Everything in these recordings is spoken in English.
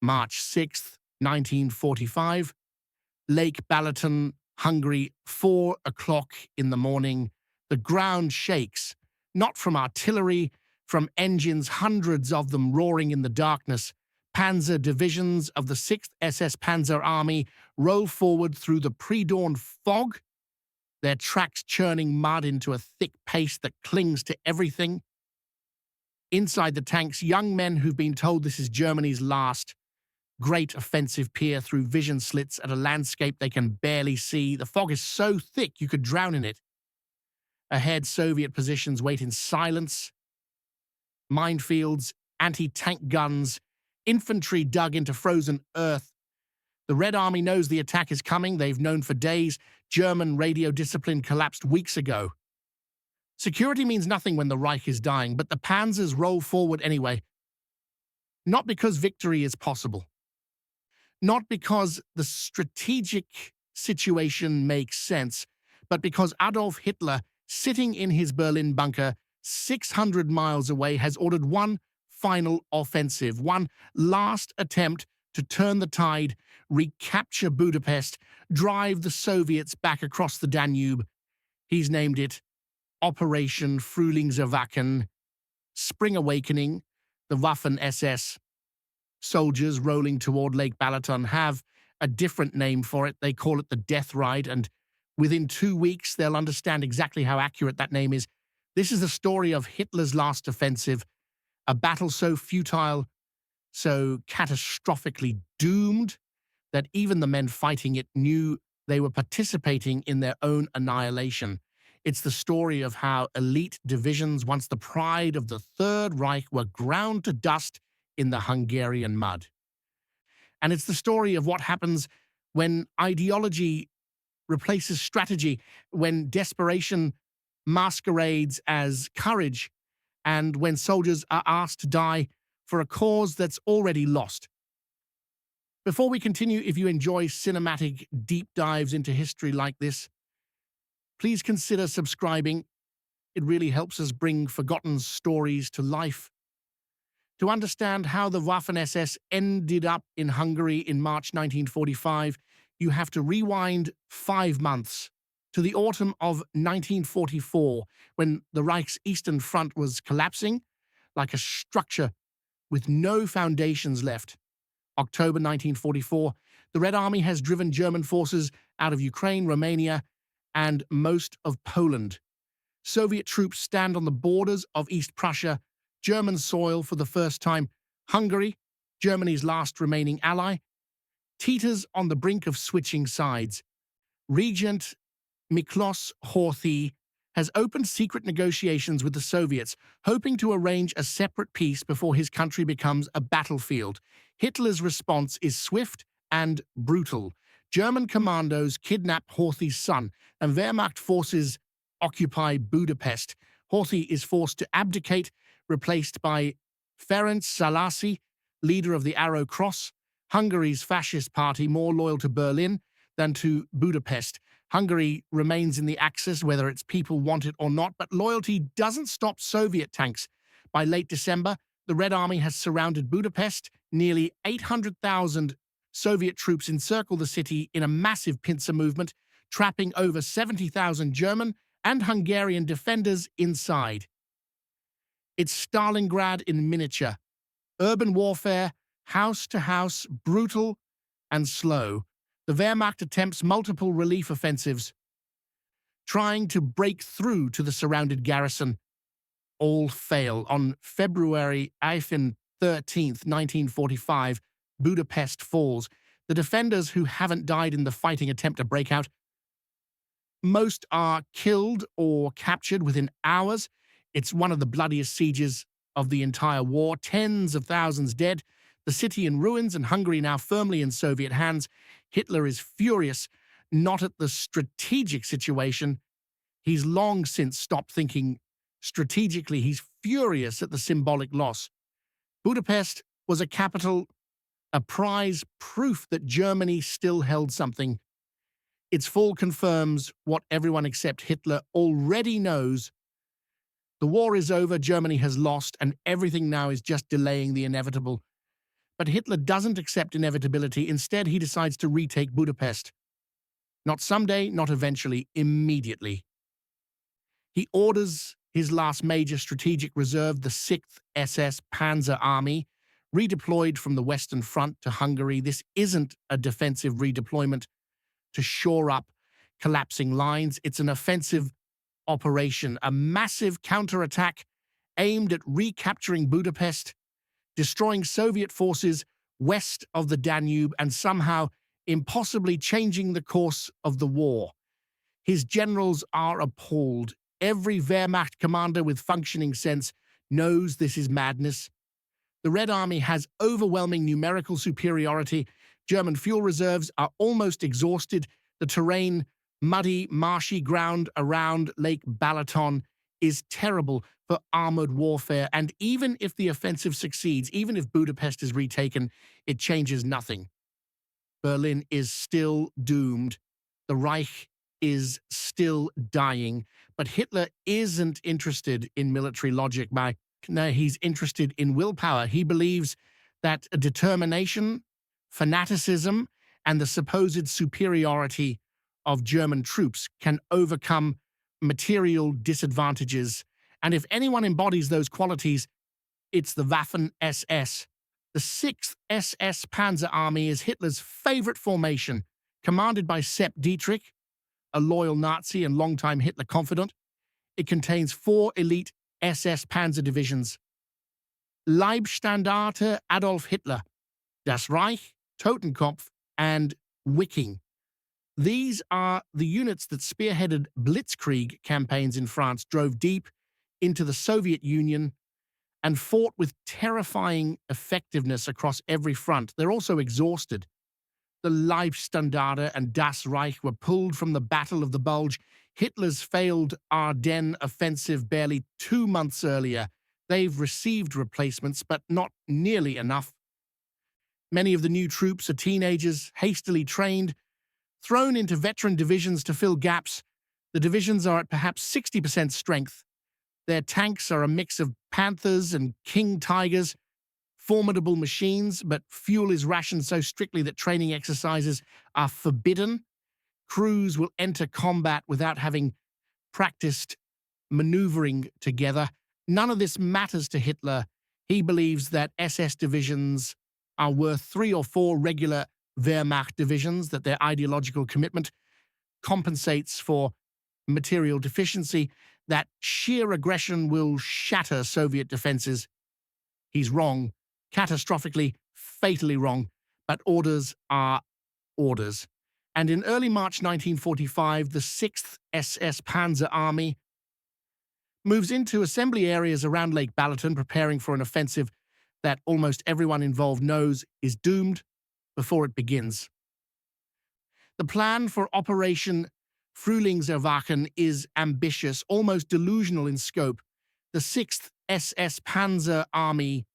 March 6th, 1945, Lake Balaton, Hungary, 4 o'clock in the morning. The ground shakes, not from artillery, from engines, hundreds of them roaring in the darkness. Panzer divisions of the 6th SS Panzer Army roll forward through the pre-dawn fog, their tracks churning mud into a thick paste that clings to everything. Inside the tanks, young men who've been told this is Germany's last great offensive peer through vision slits at a landscape they can barely see. The fog is so thick you could drown in it. Ahead, Soviet positions wait in silence. Minefields, anti-tank guns, infantry dug into frozen earth. The Red Army knows the attack is coming. They've known for days. German radio discipline collapsed weeks ago. Security means nothing when the Reich is dying, but the panzers roll forward anyway. Not because victory is possible. Not because the strategic situation makes sense, but because Adolf Hitler, sitting in his Berlin bunker 600 miles away, has ordered one final offensive, one last attempt to turn the tide, recapture Budapest, drive the Soviets back across the Danube. He's named it Operation Frühlingserwachen, Spring Awakening. The Waffen-SS soldiers rolling toward Lake Balaton have a different name for it. They call it the Death Ride, and within 2 weeks they'll understand exactly how accurate that name is. This is the story of Hitler's last offensive, a battle so futile, so catastrophically doomed, that even the men fighting it knew they were participating in their own annihilation. It's the story of how elite divisions, once the pride of the Third Reich, were ground to dust in the Hungarian mud. And it's the story of what happens when ideology replaces strategy, when desperation masquerades as courage, and when soldiers are asked to die for a cause that's already lost. Before we continue, if you enjoy cinematic deep dives into history like this, please consider subscribing. It really helps us bring forgotten stories to life. To understand how the Waffen-SS ended up in Hungary in March 1945, you have to rewind 5 months to the autumn of 1944, when the Reich's Eastern Front was collapsing like a structure with no foundations left. October 1944, the Red Army has driven German forces out of Ukraine, Romania, and most of Poland. Soviet troops stand on the borders of East Prussia, German soil for the first time. Hungary, Germany's last remaining ally, teeters on the brink of switching sides. Regent Miklos Horthy has opened secret negotiations with the Soviets, hoping to arrange a separate peace before his country becomes a battlefield. Hitler's response is swift and brutal. German commandos kidnap Horthy's son, and Wehrmacht forces occupy Budapest. Horthy is forced to abdicate, replaced by Ferenc Szalasi, leader of the Arrow Cross, Hungary's fascist party more loyal to Berlin than to Budapest. Hungary remains in the Axis, whether its people want it or not, but loyalty doesn't stop Soviet tanks. By late December, the Red Army has surrounded Budapest. Nearly 800,000 Soviet troops encircle the city in a massive pincer movement, trapping over 70,000 German and Hungarian defenders inside. It's Stalingrad in miniature. Urban warfare, house to house, brutal and slow. The Wehrmacht attempts multiple relief offensives, trying to break through to the surrounded garrison. All fail. On February 13th, 1945, Budapest falls. The defenders who haven't died in the fighting attempt to break out. Most are killed or captured within hours. It's one of the bloodiest sieges of the entire war. Tens of thousands dead. The city in ruins, and Hungary now firmly in Soviet hands. Hitler is furious, not at the strategic situation. He's long since stopped thinking strategically. He's furious at the symbolic loss. Budapest was a capital, a prize, proof that Germany still held something. Its fall confirms what everyone except Hitler already knows. The war is over, Germany has lost, and everything now is just delaying the inevitable. But Hitler doesn't accept inevitability. Instead, he decides to retake Budapest. Not someday, not eventually, immediately. He orders his last major strategic reserve, the 6th SS Panzer Army, redeployed from the Western Front to Hungary. This isn't a defensive redeployment to shore up collapsing lines. It's an offensive operation, a massive counterattack aimed at recapturing Budapest, destroying Soviet forces west of the Danube, and somehow impossibly changing the course of the war. His generals are appalled. Every Wehrmacht commander with functioning sense knows this is madness. The Red Army has overwhelming numerical superiority. German fuel reserves are almost exhausted. The terrain, muddy, marshy ground around Lake Balaton, is terrible for armored warfare. And even if the offensive succeeds, even if Budapest is retaken, it changes nothing. Berlin is still doomed. The Reich is still dying. But Hitler isn't interested in military logic. No, he's interested in willpower. He believes that determination, fanaticism, and the supposed superiority of German troops can overcome material disadvantages. And if anyone embodies those qualities, it's the Waffen-SS. The 6th SS Panzer Army is Hitler's favorite formation, commanded by Sepp Dietrich, a loyal Nazi and longtime Hitler confidant. It contains 4 elite SS Panzer divisions: Leibstandarte Adolf Hitler, Das Reich, Totenkopf, and Wiking. These are the units that spearheaded blitzkrieg campaigns in France, drove deep into the Soviet Union, and fought with terrifying effectiveness across every front. They're also exhausted. The Leibstandarte and Das Reich were pulled from the Battle of the Bulge, Hitler's failed Ardennes offensive barely 2 months earlier. They've received replacements, but not nearly enough. Many of the new troops are teenagers, hastily trained, thrown into veteran divisions to fill gaps. The divisions are at perhaps 60% strength. Their tanks are a mix of Panthers and King Tigers, formidable machines, but fuel is rationed so strictly that training exercises are forbidden. Crews will enter combat without having practiced maneuvering together. None of this matters to Hitler. He believes that SS divisions are worth 3 or 4 regular Wehrmacht divisions, that their ideological commitment compensates for material deficiency, that sheer aggression will shatter Soviet defenses. He's wrong, catastrophically, fatally wrong, but orders are orders. And in early March 1945, the 6th SS Panzer Army moves into assembly areas around Lake Balaton, preparing for an offensive that almost everyone involved knows is doomed before it begins. The plan for Operation Frühlingserwachen is ambitious, almost delusional in scope. The 6th SS Panzer Army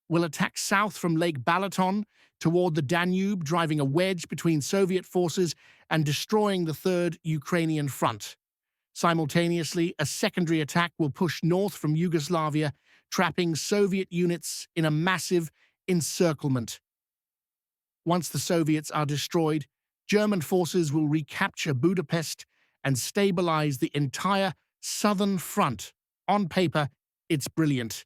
will attack south from Lake Balaton toward the Danube, driving a wedge between Soviet forces and destroying the 3rd Ukrainian Front. Simultaneously, a secondary attack will push north from Yugoslavia, trapping Soviet units in a massive encirclement. Once the Soviets are destroyed, German forces will recapture Budapest and stabilize the entire southern front. On paper, it's brilliant.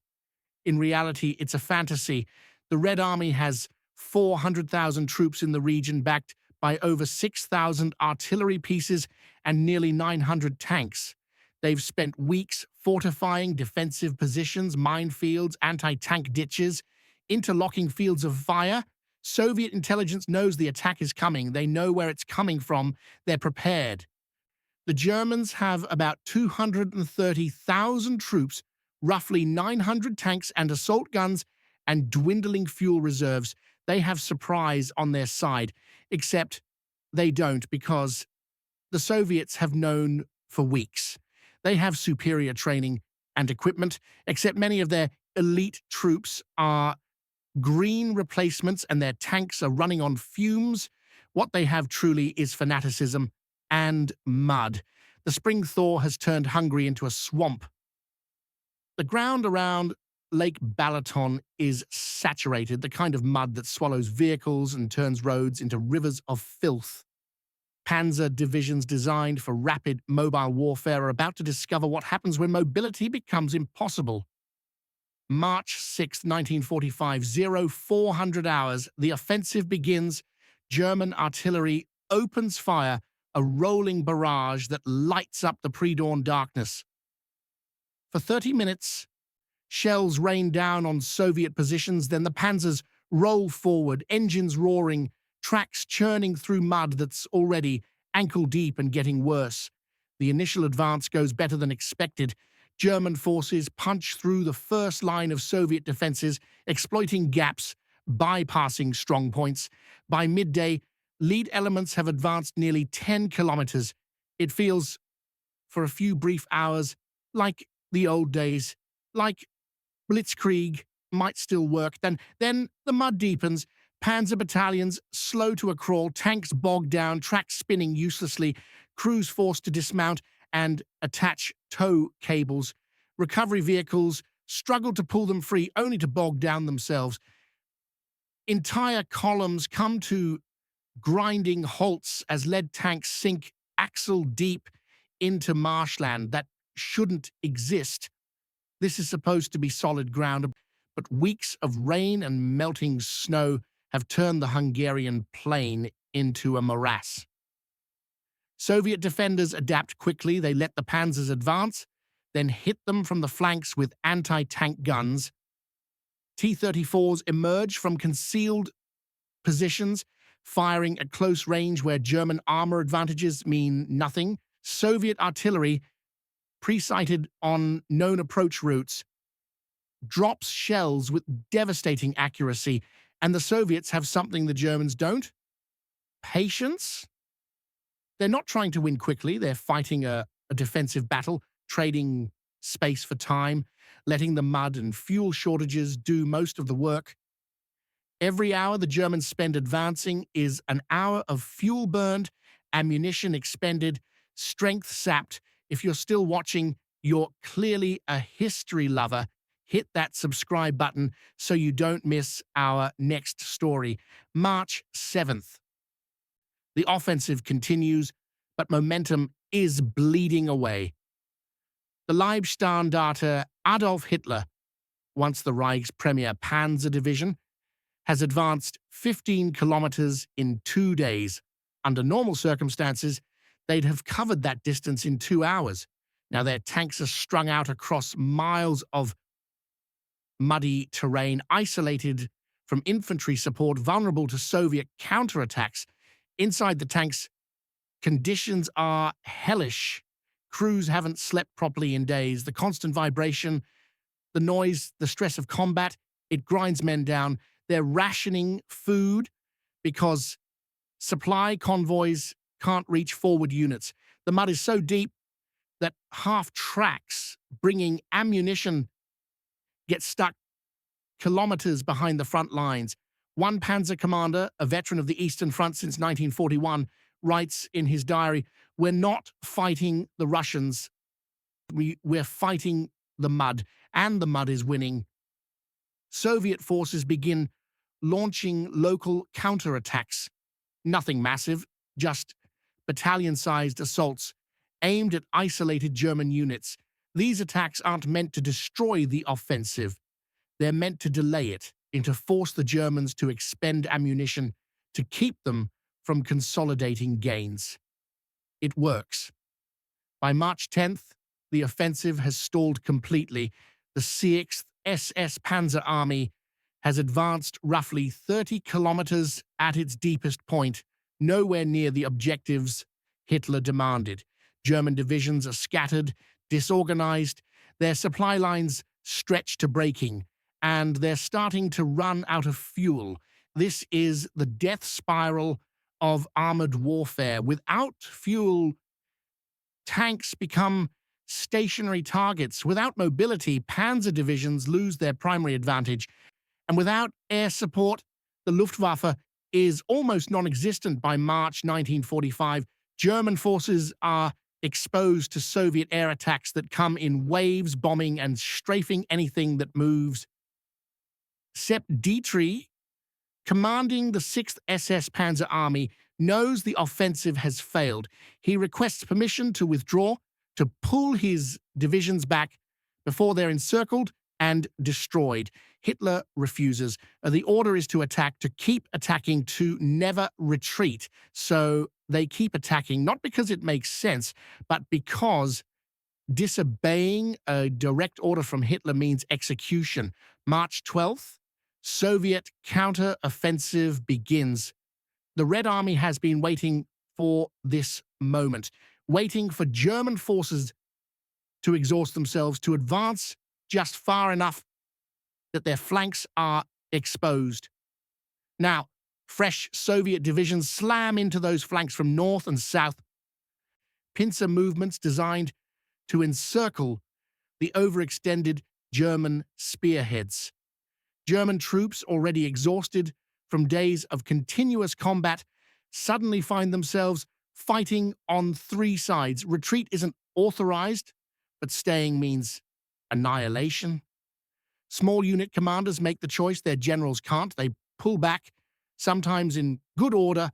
In reality, it's a fantasy. The Red Army has 400,000 troops in the region, backed by over 6,000 artillery pieces and nearly 900 tanks. They've spent weeks fortifying defensive positions, minefields, anti-tank ditches, interlocking fields of fire. Soviet intelligence knows the attack is coming. They know where it's coming from. They're prepared. The Germans have about 230,000 troops, roughly 900 tanks and assault guns, and dwindling fuel reserves. They have surprise on their side, except they don't, because the Soviets have known for weeks. They have superior training and equipment, except many of their elite troops are green replacements and their tanks are running on fumes. What they have truly is fanaticism and mud. The spring thaw has turned Hungary into a swamp. The ground around Lake Balaton is saturated, the kind of mud that swallows vehicles and turns roads into rivers of filth. Panzer divisions designed for rapid mobile warfare are about to discover what happens when mobility becomes impossible. March 6, 1945, 0400 hours, the offensive begins. German artillery opens fire, a rolling barrage that lights up the pre-dawn darkness. For 30 minutes, shells rain down on Soviet positions, then the panzers roll forward, engines roaring, tracks churning through mud that's already ankle-deep and getting worse. The initial advance goes better than expected. German forces punch through the first line of Soviet defenses, exploiting gaps, bypassing strong points. By midday, lead elements have advanced nearly 10 kilometers. It feels, for a few brief hours, like the old days, like blitzkrieg might still work. Then the mud deepens, panzer battalions slow to a crawl, tanks bogged down, tracks spinning uselessly, crews forced to dismount and attach tow cables. Recovery vehicles struggle to pull them free, only to bog down themselves. Entire columns come to grinding halts as lead tanks sink axle deep into marshland that shouldn't exist. This is supposed to be solid ground, but weeks of rain and melting snow have turned the Hungarian plain into a morass. Soviet defenders adapt quickly. They let the panzers advance, then hit them from the flanks with anti-tank guns. T-34s emerge from concealed positions, firing at close range where German armor advantages mean nothing. Soviet artillery, pre-sighted on known approach routes, drops shells with devastating accuracy, and the Soviets have something the Germans don't: patience. They're not trying to win quickly. They're fighting a defensive battle, trading space for time, letting the mud and fuel shortages do most of the work. Every hour the Germans spend advancing is an hour of fuel burned, ammunition expended, strength sapped. If you're still watching, you're clearly a history lover. Hit that subscribe button so you don't miss our next story. March 7th. The offensive continues, but momentum is bleeding away. The Leibstandarte Adolf Hitler, once the Reich's premier Panzer Division, has advanced 15 kilometers in 2 days. Under normal circumstances, they'd have covered that distance in 2 hours. Now their tanks are strung out across miles of muddy terrain, isolated from infantry support, vulnerable to Soviet counterattacks. Inside the tanks, conditions are hellish. Crews haven't slept properly in days. The constant vibration, the noise, the stress of combat, it grinds men down. They're rationing food because supply convoys can't reach forward units. The mud is so deep that half tracks bringing ammunition get stuck kilometers behind the front lines. One panzer commander, a veteran of the Eastern Front since 1941, writes in his diary, "We're not fighting the Russians. We're fighting the mud, and the mud is winning." Soviet forces begin launching local counterattacks. Nothing massive, just battalion-sized assaults aimed at isolated German units. These attacks aren't meant to destroy the offensive. They're meant to delay it, and to force the Germans to expend ammunition to keep them from consolidating gains. It works. By March 10th, the offensive has stalled completely. The 6th SS Panzer Army has advanced roughly 30 kilometers at its deepest point, nowhere near the objectives Hitler demanded. German divisions are scattered, disorganized, their supply lines stretched to breaking, and they're starting to run out of fuel. This is the death spiral of armored warfare. Without fuel, tanks become stationary targets. Without mobility, panzer divisions lose their primary advantage. And without air support, the Luftwaffe is almost non-existent by March 1945. German forces are exposed to Soviet air attacks that come in waves, bombing and strafing anything that moves. Sepp Dietrich, commanding the 6th SS Panzer Army, knows the offensive has failed. He requests permission to withdraw, to pull his divisions back before they're encircled and destroyed. Hitler refuses. The order is to attack, to keep attacking, to never retreat. So they keep attacking, not because it makes sense, but because disobeying a direct order from Hitler means execution. March 12th, Soviet counter-offensive begins. The Red Army has been waiting for this moment, waiting for German forces to exhaust themselves, to advance just far enough that their flanks are exposed. Now, fresh Soviet divisions slam into those flanks from north and south. Pincer movements designed to encircle the overextended German spearheads. German troops, already exhausted from days of continuous combat, suddenly find themselves fighting on 3 sides. Retreat isn't authorized, but staying means annihilation. Small unit commanders make the choice their generals can't. They pull back, sometimes in good order,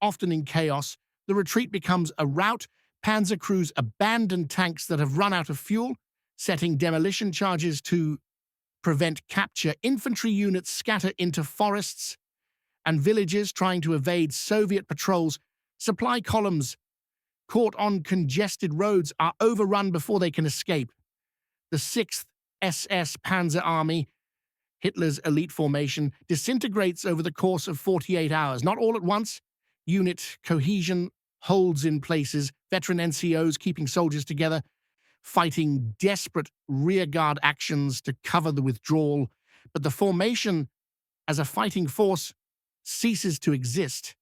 often in chaos. The retreat becomes a rout. Panzer crews abandon tanks that have run out of fuel, setting demolition charges to prevent capture. Infantry units scatter into forests and villages trying to evade Soviet patrols. Supply columns caught on congested roads are overrun before they can escape. The 6th SS Panzer Army, Hitler's elite formation, disintegrates over the course of 48 hours. Not all at once. Unit cohesion holds in places, veteran NCOs keeping soldiers together, fighting desperate rearguard actions to cover the withdrawal. But the formation as a fighting force ceases to exist.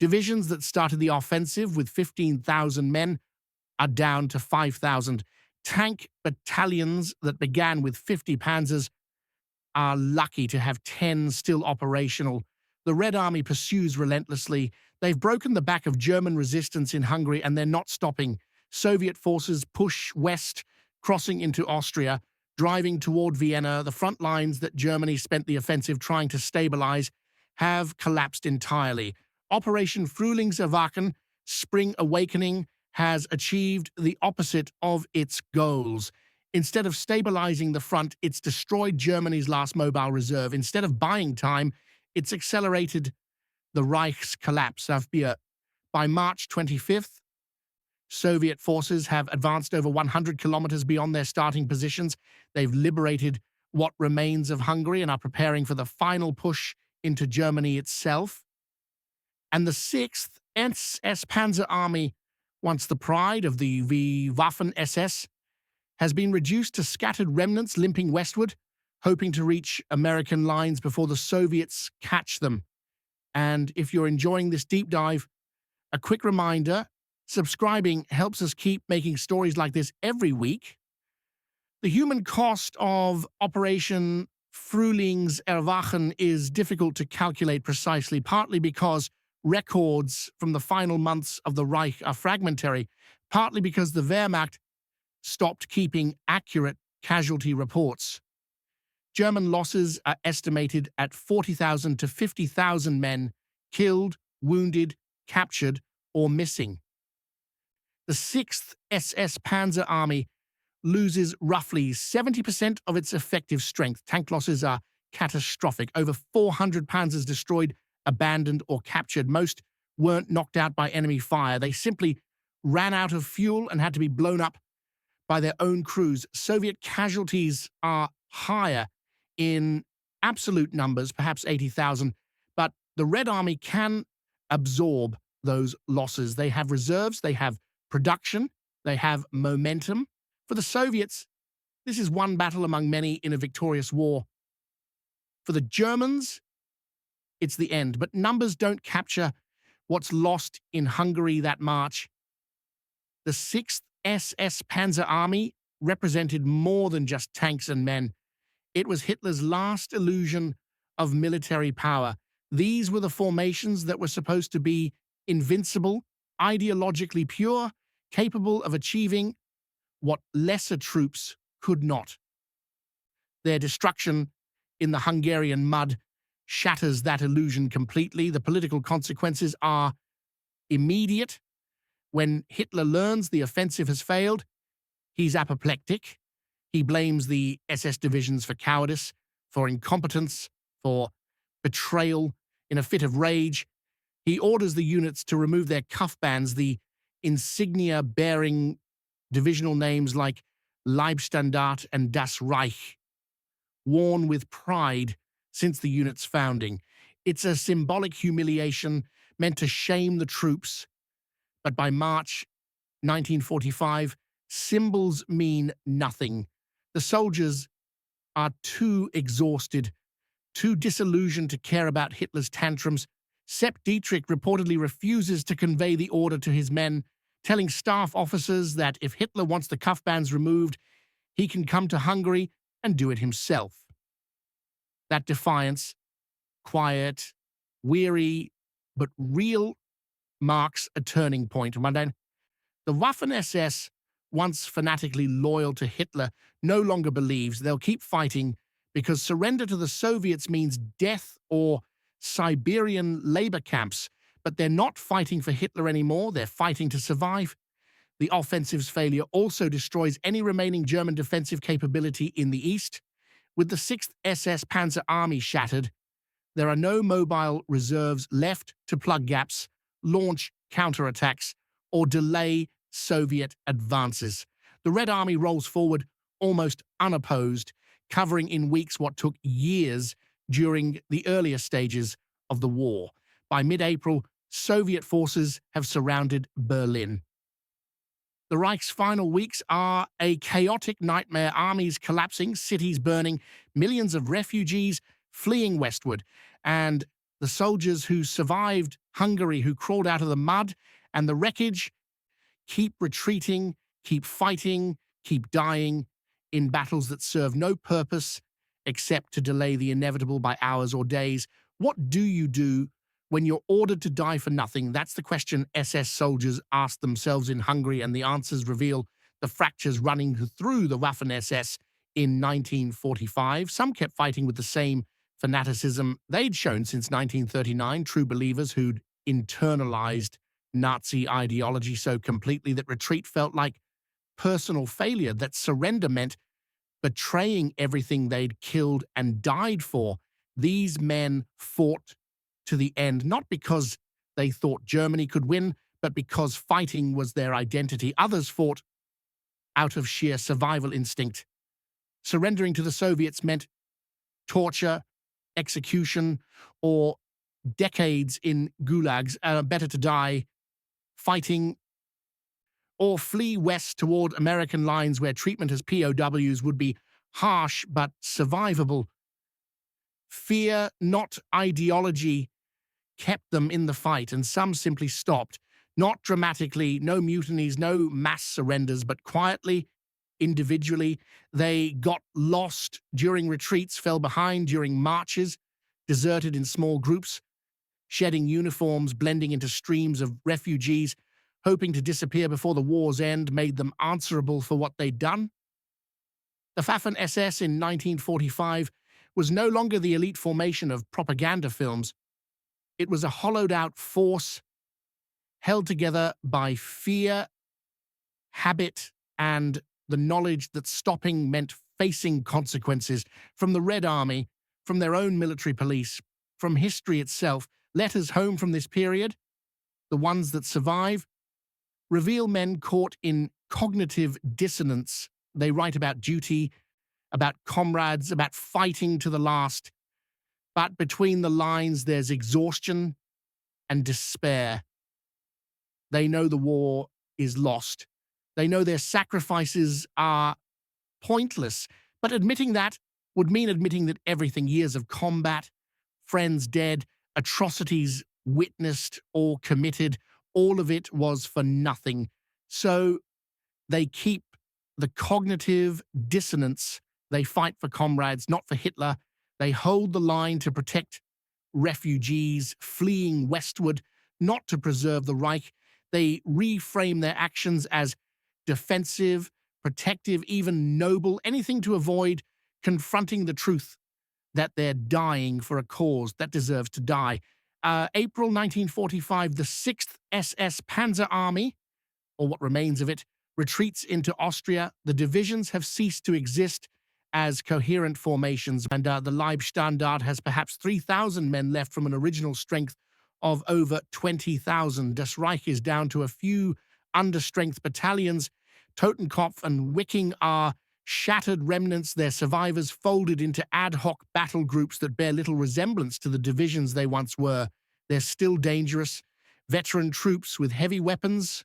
Divisions that started the offensive with 15,000 men are down to 5,000. Tank battalions that began with 50 panzers are lucky to have 10 still operational. The Red Army pursues relentlessly. They've broken the back of German resistance in Hungary, and they're not stopping. Soviet forces push west, crossing into Austria, driving toward Vienna. The front lines that Germany spent the offensive trying to stabilize have collapsed entirely. Operation Frühlingserwachen, Spring Awakening, has achieved the opposite of its goals. Instead of stabilizing the front, it's destroyed Germany's last mobile reserve. Instead of buying time, it's accelerated the Reich's collapse. By March 25th, Soviet forces have advanced over 100 kilometers beyond their starting positions. They've liberated what remains of Hungary and are preparing for the final push into Germany itself. And the 6th SS Panzer Army, once the pride of the Waffen-SS, has been reduced to scattered remnants limping westward, hoping to reach American lines before the Soviets catch them. And if you're enjoying this deep dive, a quick reminder, subscribing helps us keep making stories like this every week. The human cost of Operation Frühlingserwachen is difficult to calculate precisely, partly because records from the final months of the Reich are fragmentary, partly because the Wehrmacht stopped keeping accurate casualty reports. German losses are estimated at 40,000 to 50,000 men killed, wounded, captured, or missing. The 6th SS Panzer Army loses roughly 70% of its effective strength. Tank losses are catastrophic. Over 400 panzers destroyed, abandoned, or captured. Most weren't knocked out by enemy fire. They simply ran out of fuel and had to be blown up by their own crews. Soviet casualties are higher in absolute numbers, perhaps 80,000, but the Red Army can absorb those losses. They have reserves, they have production, they have momentum. For the Soviets, this is one battle among many in a victorious war. For the Germans, it's the end, but numbers don't capture what's lost in Hungary that March. The 6th SS Panzer Army represented more than just tanks and men. It was Hitler's last illusion of military power. These were the formations that were supposed to be invincible, ideologically pure, capable of achieving what lesser troops could not. Their destruction in the Hungarian mud shatters that illusion completely. The political consequences are immediate. When Hitler learns the offensive has failed, he's apoplectic. He blames the SS divisions for cowardice, for incompetence, for betrayal. In a fit of rage, he orders the units to remove their cuff bands, the insignia bearing divisional names like Leibstandart and Das Reich, worn with pride since the unit's founding. It's a symbolic humiliation meant to shame the troops, but by March 1945, symbols mean nothing. The soldiers are too exhausted, too disillusioned to care about Hitler's tantrums. Sepp Dietrich reportedly refuses to convey the order to his men, telling staff officers that if Hitler wants the cuff bands removed, he can come to Hungary and do it himself. That defiance, quiet, weary, but real, marks a turning point. The Waffen-SS, once fanatically loyal to Hitler, no longer believes they'll keep fighting because surrender to the Soviets means death or Siberian labor camps. But they're not fighting for Hitler anymore, they're fighting to survive. The offensive's failure also destroys any remaining German defensive capability in the east. With the 6th SS Panzer Army shattered, there are no mobile reserves left to plug gaps, launch counterattacks, or delay Soviet advances. The Red Army rolls forward almost unopposed, covering in weeks what took years during the earlier stages of the war. By mid-April, Soviet forces have surrounded Berlin. The Reich's final weeks are a chaotic nightmare, armies collapsing, cities burning, millions of refugees fleeing westward, and the soldiers who survived Hungary, who crawled out of the mud and the wreckage, keep retreating, keep fighting, keep dying in battles that serve no purpose except to delay the inevitable by hours or days. What do you do when you're ordered to die for nothing? That's the question SS soldiers asked themselves in Hungary, and the answers reveal the fractures running through the Waffen-SS in 1945. Some kept fighting with the same fanaticism they'd shown since 1939, true believers who'd internalized Nazi ideology so completely that retreat felt like personal failure, that surrender meant betraying everything they'd killed and died for. These men fought to the end, not because they thought Germany could win, but because fighting was their identity. Others fought out of sheer survival instinct. Surrendering to the Soviets meant torture, execution, or decades in gulags. Better to die fighting or flee west toward American lines where treatment as POWs would be harsh but survivable. Fear, not ideology, kept them in the fight, and some simply stopped. Not dramatically, no mutinies, no mass surrenders, but quietly, individually. They got lost during retreats, fell behind during marches, deserted in small groups, shedding uniforms, blending into streams of refugees, hoping to disappear before the war's end made them answerable for what they'd done. The Waffen-SS in 1945 was no longer the elite formation of propaganda films. It was a hollowed-out force held together by fear, habit, and the knowledge that stopping meant facing consequences from the Red Army, from their own military police, from history itself. Letters home from this period, the ones that survive, reveal men caught in cognitive dissonance. They write about duty, about comrades, about fighting to the last. But between the lines, there's exhaustion and despair. They know the war is lost. They know their sacrifices are pointless. But admitting that would mean admitting that everything, years of combat, friends dead, atrocities witnessed or committed, all of it was for nothing. So they keep the cognitive dissonance. They fight for comrades, not for Hitler. They hold the line to protect refugees fleeing westward, not to preserve the Reich. They reframe their actions as defensive, protective, even noble, anything to avoid confronting the truth that they're dying for a cause that deserves to die. April 1945, the 6th SS Panzer Army, or what remains of it, retreats into Austria. The divisions have ceased to exist as coherent formations, and the Leibstandard has perhaps 3,000 men left from an original strength of over 20,000. Das Reich is down to a few understrength battalions. Totenkopf and Wiking are shattered remnants, their survivors folded into ad hoc battle groups that bear little resemblance to the divisions they once were. They're still dangerous. Veteran troops with heavy weapons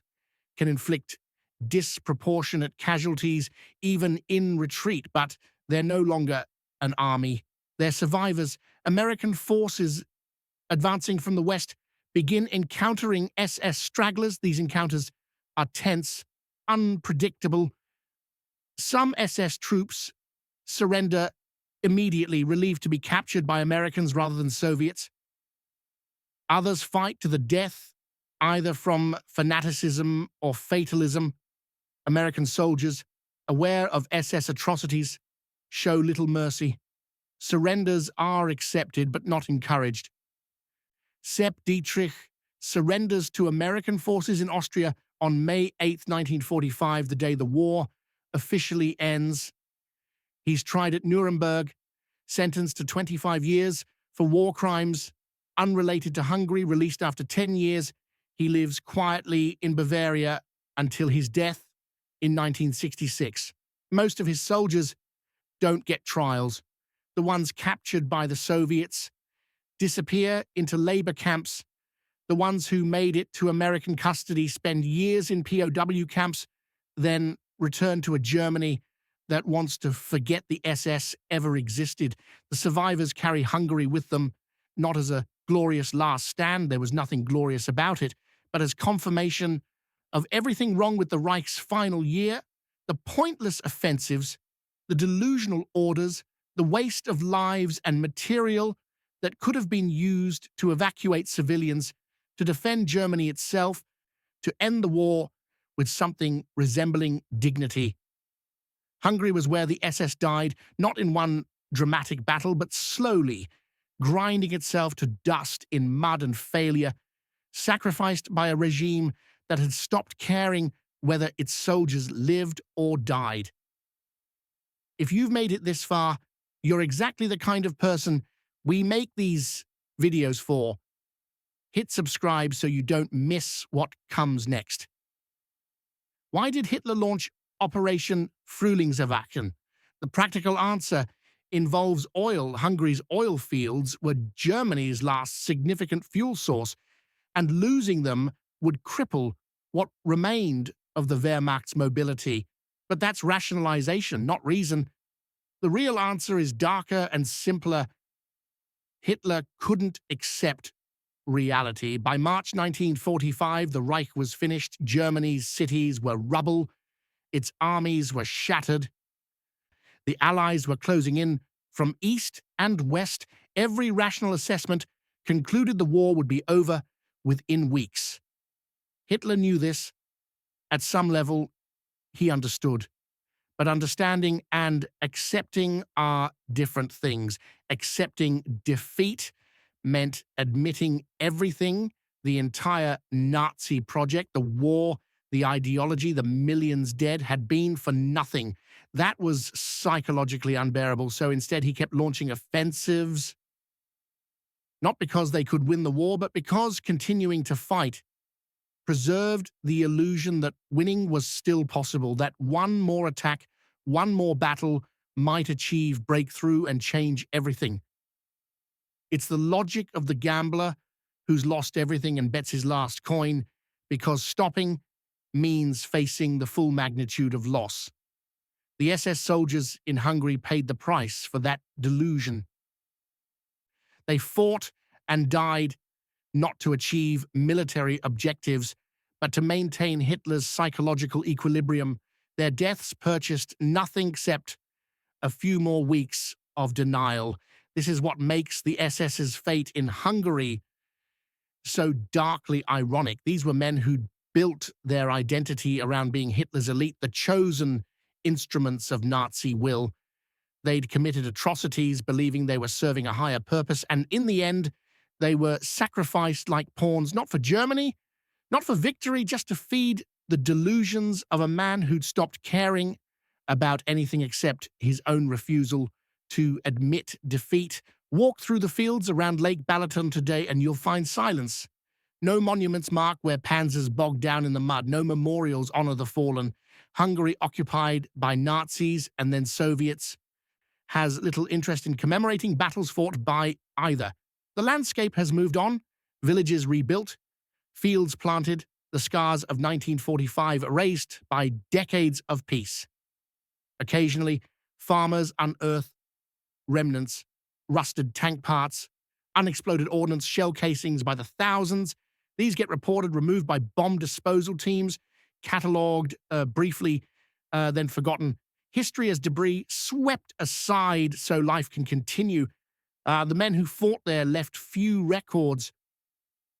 can inflict disproportionate casualties even in retreat, but they're no longer an army. They're survivors. American forces advancing from the west begin encountering SS stragglers. These encounters are tense, unpredictable. Some SS troops surrender immediately, relieved to be captured by Americans rather than Soviets. Others fight to the death, either from fanaticism or fatalism. American soldiers, aware of SS atrocities, show little mercy. Surrenders are accepted but not encouraged. Sepp Dietrich surrenders to American forces in Austria on May 8, 1945, the day the war officially ends. He's tried at Nuremberg, sentenced to 25 years for war crimes unrelated to Hungary, released after 10 years. He lives quietly in Bavaria until his death in 1966. Most of his soldiers don't get trials. The ones captured by the Soviets disappear into labor camps. The ones who made it to American custody spend years in POW camps, then return to a Germany that wants to forget the SS ever existed. The survivors carry Hungary with them, not as a glorious last stand, there was nothing glorious about it, but as confirmation of everything wrong with the Reich's final year, the pointless offensives, the delusional orders, the waste of lives and material that could have been used to evacuate civilians, to defend Germany itself, to end the war with something resembling dignity. Hungary was where the SS died, not in one dramatic battle, but slowly, grinding itself to dust in mud and failure, sacrificed by a regime that had stopped caring whether its soldiers lived or died. If you've made it this far, you're exactly the kind of person we make these videos for. Hit subscribe so you don't miss what comes next. Why did Hitler launch Operation Frühlingserwachen? The practical answer involves oil. Hungary's oil fields were Germany's last significant fuel source, and losing them would cripple what remained of the Wehrmacht's mobility. But that's rationalization, not reason. The real answer is darker and simpler. Hitler couldn't accept reality. By March 1945, the Reich was finished. Germany's cities were rubble. Its armies were shattered. The Allies were closing in from east and west. Every rational assessment concluded the war would be over within weeks. Hitler knew this. At some level, he understood. But understanding and accepting are different things. Accepting defeat meant admitting everything, the entire Nazi project, the war, the ideology, the millions dead, had been for nothing. That was psychologically unbearable, so instead he kept launching offensives, not because they could win the war, but because continuing to fight preserved the illusion that winning was still possible, that one more attack, one more battle might achieve breakthrough and change everything. It's the logic of the gambler who's lost everything and bets his last coin, because stopping means facing the full magnitude of loss. The SS soldiers in Hungary paid the price for that delusion. They fought and died not to achieve military objectives, but to maintain Hitler's psychological equilibrium. Their deaths purchased nothing except a few more weeks of denial. This is what makes the SS's fate in Hungary so darkly ironic. These were men who built their identity around being Hitler's elite, the chosen instruments of Nazi will. They'd committed atrocities, believing they were serving a higher purpose, and in the end, they were sacrificed like pawns, not for Germany, not for victory, just to feed the delusions of a man who'd stopped caring about anything except his own refusal to admit defeat. Walk through the fields around Lake Balaton today and you'll find silence. No monuments mark where panzers bogged down in the mud. No memorials honor the fallen. Hungary, occupied by Nazis and then Soviets, has little interest in commemorating battles fought by either. The landscape has moved on, villages rebuilt, fields planted, the scars of 1945 erased by decades of peace. Occasionally, farmers unearth remnants, rusted tank parts, unexploded ordnance shell casings by the thousands. These get reported, removed by bomb disposal teams, catalogued briefly, then forgotten. History as debris swept aside so life can continue. The men who fought there left few records.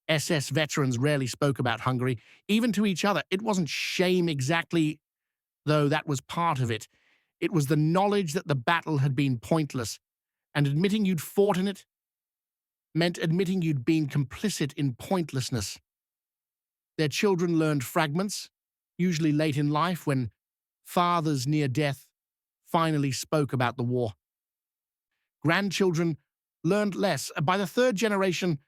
SS veterans rarely spoke about Hungary, even to each other. It wasn't shame exactly, though that was part of it. It was the knowledge that the battle had been pointless, and admitting you'd fought in it meant admitting you'd been complicit in pointlessness. Their children learned fragments, usually late in life when fathers near death finally spoke about the war. Grandchildren learned less. By the third generation,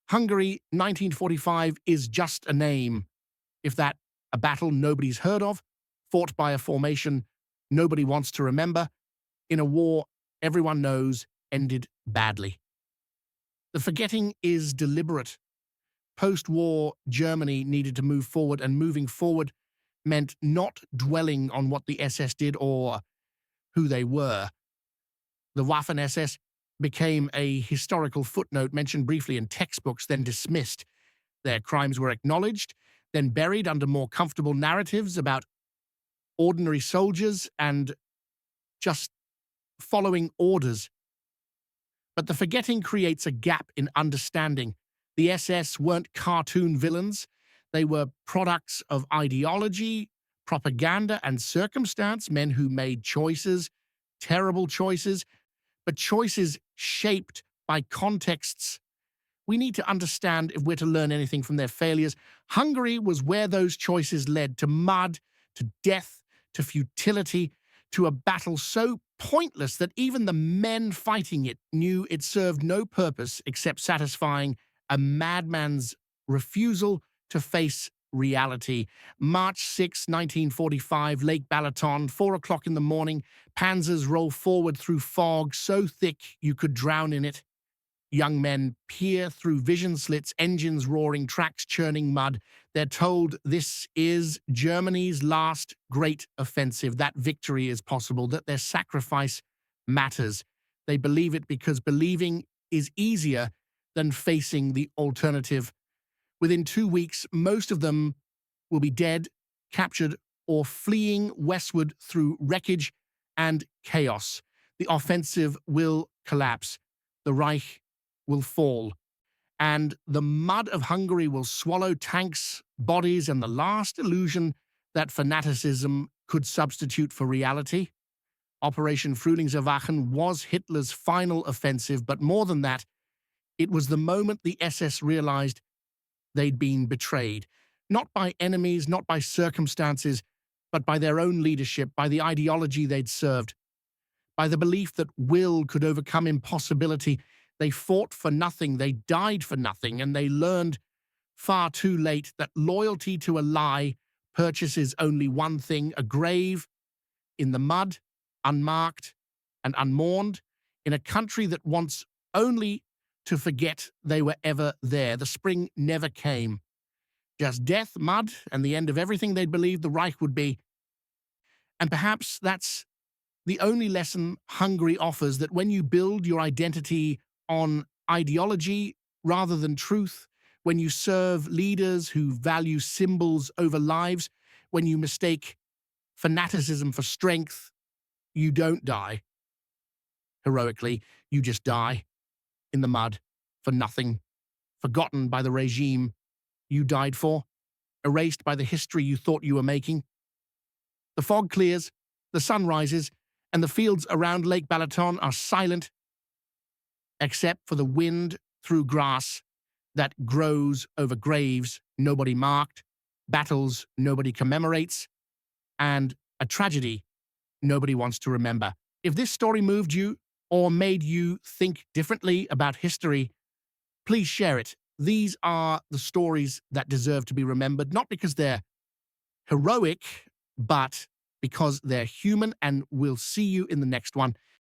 Hungary 1945 is just a name, if that, a battle nobody's heard of, fought by a formation nobody wants to remember, in a war everyone knows ended badly. The forgetting is deliberate. Post-war Germany needed to move forward, and moving forward meant not dwelling on what the SS did or who they were. The Waffen-SS became a historical footnote mentioned briefly in textbooks, then dismissed. Their crimes were acknowledged, then buried under more comfortable narratives about ordinary soldiers and just following orders. But the forgetting creates a gap in understanding. The SS weren't cartoon villains. They were products of ideology, propaganda, and circumstance, men who made choices, terrible choices, but choices shaped by contexts. We need to understand if we're to learn anything from their failures. Hungary was where those choices led to mud, to death, to futility, to a battle so pointless that even the men fighting it knew it served no purpose except satisfying a madman's refusal to face reality. March 6, 1945, Lake Balaton, 4 o'clock in the morning. Panzers roll forward through fog so thick you could drown in it. Young men peer through vision slits, engines roaring, tracks churning mud. They're told this is Germany's last great offensive, that victory is possible, that their sacrifice matters. They believe it because believing is easier than facing the alternative. Within 2 weeks, most of them will be dead, captured, or fleeing westward through wreckage and chaos. The offensive will collapse. The Reich will fall, and the mud of Hungary will swallow tanks, bodies, and the last illusion that fanaticism could substitute for reality. Operation Frühlingserwachen was Hitler's final offensive, but more than that, it was the moment the SS realized they'd been betrayed, not by enemies, not by circumstances, but by their own leadership, by the ideology they'd served, by the belief that will could overcome impossibility. They fought for nothing, they died for nothing, and they learned far too late that loyalty to a lie purchases only one thing: a grave in the mud, unmarked and unmourned, in a country that wants only to forget they were ever there. The spring never came. Just death, mud, and the end of everything they'd believed the Reich would be. And perhaps that's the only lesson Hungary offers, that when you build your identity on ideology rather than truth, when you serve leaders who value symbols over lives, when you mistake fanaticism for strength, you don't die heroically, you just die in the mud for nothing, forgotten by the regime you died for. erased by the history you thought you were making. The fog clears, the sun rises, and the fields around Lake Balaton are silent, except for the wind through grass that grows over graves nobody marked, battles nobody commemorates, and a tragedy nobody wants to remember. If this story moved you or made you think differently about history, please share it. These are the stories that deserve to be remembered, not because they're heroic, but because they're human, and we'll see you in the next one.